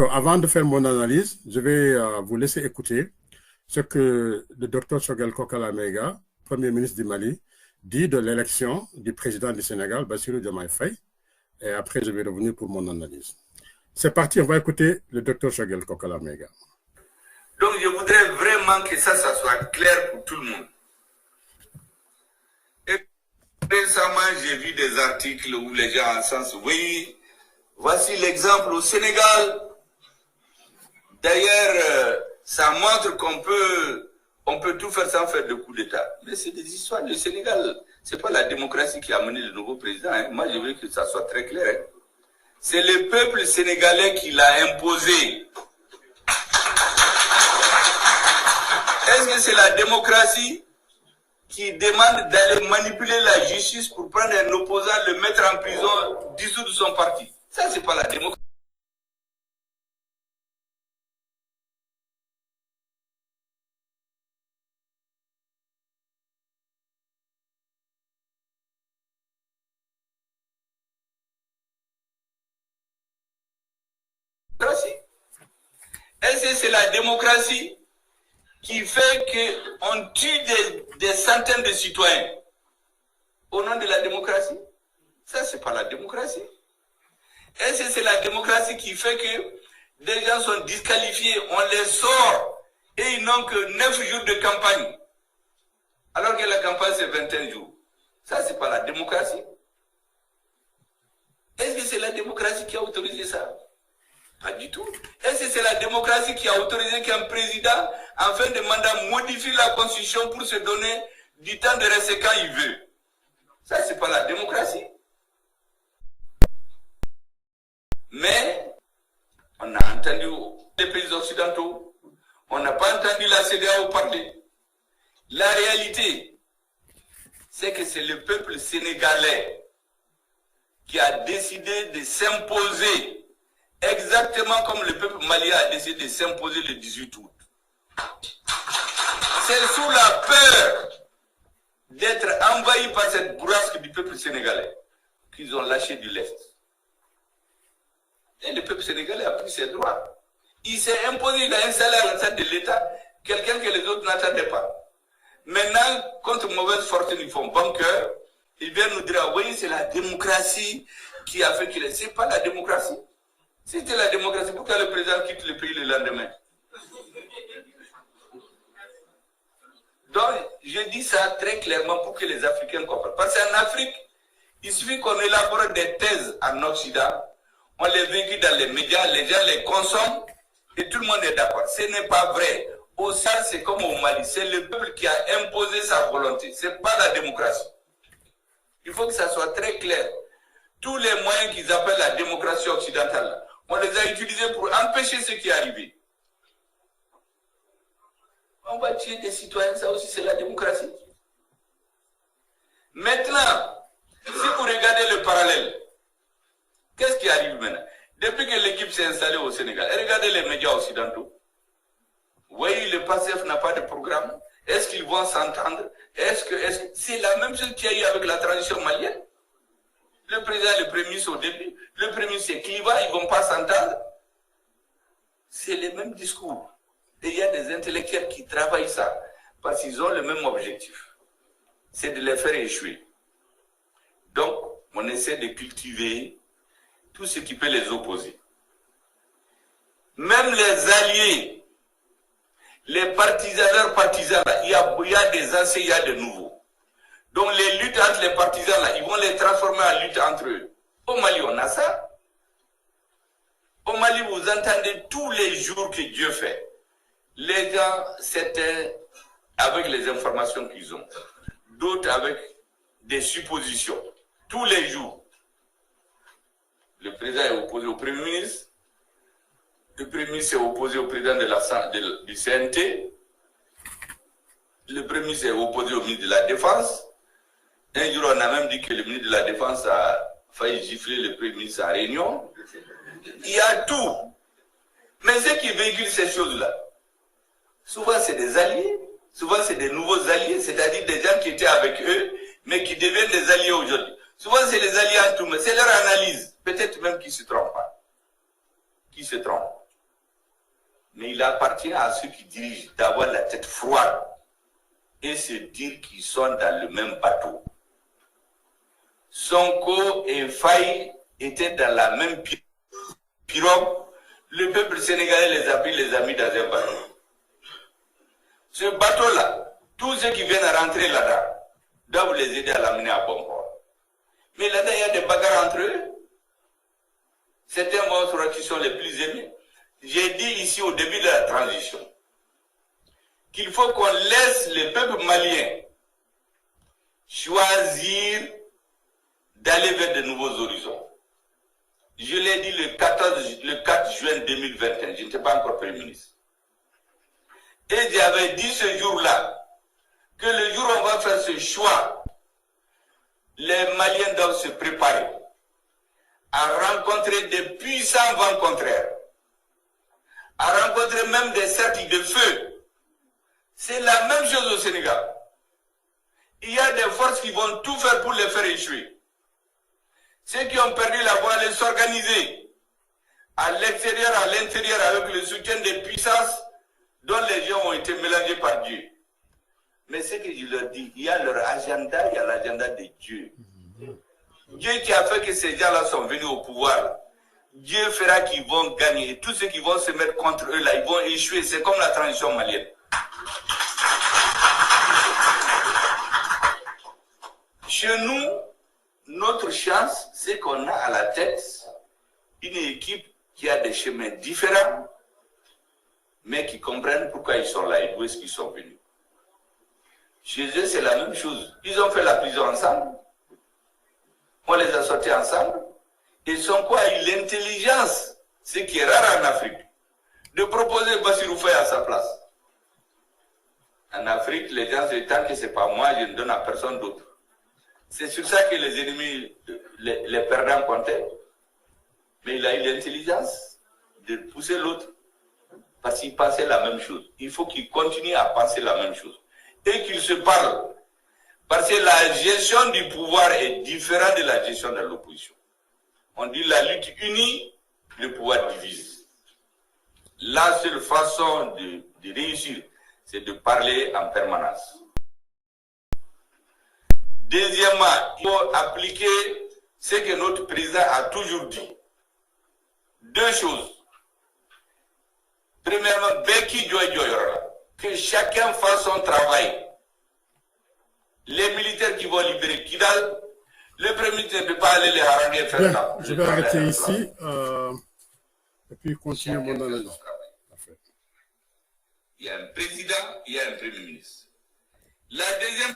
Avant de faire mon analyse, je vais vous laisser écouter ce que le docteur Choguel Kokala Maïga, Premier ministre du Mali, dit de l'élection du président du Sénégal, Bassirou Diomaye Faye. Et après, je vais revenir pour mon analyse. C'est parti, on va écouter le docteur Choguel Kokala Maïga. Donc, je voudrais vraiment que ça soit clair pour tout le monde. Et récemment, j'ai vu des articles où les gens en sens, oui, voici l'exemple au Sénégal. D'ailleurs, ça montre qu'on peut tout faire sans faire de coup d'État. Mais c'est des histoires du Sénégal. C'est pas la démocratie qui a amené le nouveau président. Hein. Moi, je veux que ça soit très clair. Hein. C'est le peuple sénégalais qui l'a imposé. Est-ce que c'est la démocratie qui demande d'aller manipuler la justice pour prendre un opposant, le mettre en prison, dissoudre son parti? Ça, c'est pas la démocratie. Est-ce que c'est la démocratie qui fait qu'on tue des centaines de citoyens au nom de la démocratie? Ça, c'est pas la démocratie. Est-ce que c'est la démocratie qui fait que des gens sont disqualifiés, on les sort et ils n'ont que 9 jours de campagne, alors que la campagne c'est 21 jours? Ça, c'est pas la démocratie. Est-ce que c'est la démocratie qui a autorisé ça? Pas du tout. Est-ce que c'est la démocratie qui a autorisé qu'un président, en fin de mandat, modifie la constitution pour se donner du temps de rester quand il veut? Ça, c'est pas la démocratie. Mais, on a entendu les pays occidentaux, on n'a pas entendu la CEDEAO parler. La réalité, c'est que c'est le peuple sénégalais qui a décidé de s'imposer exactement comme le peuple malien a décidé de s'imposer le 18 août. C'est sous la peur d'être envahi par cette bourrasque du peuple sénégalais qu'ils ont lâché du lest. Et le peuple sénégalais a pris ses droits. Il s'est imposé, il a installé à la tête de l'État quelqu'un que les autres n'attendaient pas. Maintenant, contre mauvaise fortune, ils font bon cœur. Ils viennent nous dire, oui, c'est la démocratie qui a fait qu'il est. C'est pas la démocratie. Si c'était la démocratie, pourquoi le président quitte le pays le lendemain? Donc, je dis ça très clairement pour que les Africains comprennent. Parce qu'en Afrique, il suffit qu'on élabore des thèses en Occident, on les véhicule dans les médias, les gens les consomment et tout le monde est d'accord. Ce n'est pas vrai. Au sein, c'est comme au Mali, c'est le peuple qui a imposé sa volonté. Ce n'est pas la démocratie. Il faut que ça soit très clair. Tous les moyens qu'ils appellent la démocratie occidentale, on les a utilisés pour empêcher ce qui est arrivé. On va tuer des citoyens, ça aussi c'est la démocratie. Maintenant, si vous regardez le parallèle, qu'est-ce qui arrive maintenant? Depuis que l'équipe s'est installée au Sénégal, regardez les médias occidentaux. Oui, le PASTEF n'a pas de programme. Est-ce qu'ils vont s'entendre? C'est la même chose qu'il y a eu avec la transition malienne? Le président et le premier ministre au début, le premier ministre c'est Kliva, ils ne vont pas s'entendre. C'est le même discours. Et il y a des intellectuels qui travaillent ça, parce qu'ils ont le même objectif. C'est de les faire échouer. Donc, on essaie de cultiver tout ce qui peut les opposer. Même les alliés, les partisans, leurs partisans, là, il y a des anciens, il y a des nouveaux. Donc les luttes entre les partisans, là, ils vont les transformer en lutte entre eux. Au Mali, on a ça. Au Mali, vous entendez tous les jours que Dieu fait. Les gens, c'était avec les informations qu'ils ont. D'autres avec des suppositions. Tous les jours. Le président est opposé au Premier ministre. Le Premier ministre est opposé au président du CNT. Le Premier ministre est opposé au ministre de la Défense. Un jour, on a même dit que le ministre de la Défense a failli gifler le Premier ministre en réunion. Il y a tout. Mais ceux qui véhiculent ces choses-là, souvent c'est des alliés, souvent c'est des nouveaux alliés, c'est-à-dire des gens qui étaient avec eux, mais qui deviennent des alliés aujourd'hui. Souvent c'est les alliés en tout, mais c'est leur analyse. Peut-être même qu'ils se trompent pas. Qui se trompent. Mais il appartient à ceux qui dirigent d'avoir la tête froide et se dire qu'ils sont dans le même bateau. Sonko et Faye étaient dans la même pirogue. Le peuple sénégalais les a pris, les a mis dans un bateau. Ce bateau-là, tous ceux qui viennent rentrer là-dedans doivent les aider à l'amener à bon port. Mais là-dedans, il y a des bagarres entre eux. Certains monstres qui sont les plus aimés. J'ai dit ici au début de la transition qu'il faut qu'on laisse le peuple malien choisir d'aller vers de nouveaux horizons. Je l'ai dit le 4 juin 2021, je n'étais pas encore Premier ministre. Et j'avais dit ce jour-là que le jour où on va faire ce choix, les Maliens doivent se préparer à rencontrer des puissants vents contraires, à rencontrer même des cercles de feu. C'est la même chose au Sénégal. Il y a des forces qui vont tout faire pour les faire échouer. Ceux qui ont perdu la voie allaient s'organiser à l'extérieur, à l'intérieur, avec le soutien des puissances dont les gens ont été mélangés par Dieu. Mais ce que je leur dis, il y a leur agenda, il y a l'agenda de Dieu. Dieu qui a fait que ces gens-là sont venus au pouvoir. Dieu fera qu'ils vont gagner. Et tous ceux qui vont se mettre contre eux, là, ils vont échouer. C'est comme la transition malienne. Chez nous, notre chance, c'est qu'on a à la tête une équipe qui a des chemins différents, mais qui comprennent pourquoi ils sont là et d'où est-ce qu'ils sont venus. Chez eux, c'est la même chose. Ils ont fait la prison ensemble. On les a sortis ensemble. Et Sonko a eu l'intelligence, ce qui est rare en Afrique, de proposer Bassirou Faye à sa place. En Afrique, les gens se disent, tant que ce n'est pas moi, je ne donne à personne d'autre. C'est sur ça que les ennemis, les perdants comptaient. Mais il a eu l'intelligence de pousser l'autre. Parce qu'il pensait la même chose. Il faut qu'il continue à penser la même chose. Et qu'il se parle. Parce que la gestion du pouvoir est différente de la gestion de l'opposition. On dit la lutte unie, le pouvoir divise. La seule façon de réussir, c'est de parler en permanence. Deuxièmement, il faut appliquer ce que notre président a toujours dit. Deux choses. Premièrement, Beki Joy, que chacun fasse son travail. Les militaires qui vont libérer Kidal, le premier ministre ne peut pas aller les haranguer et faire ça. Je vais arrêter ici et puis continuer mon analyse. Il y a un président, il y a un premier ministre. La deuxième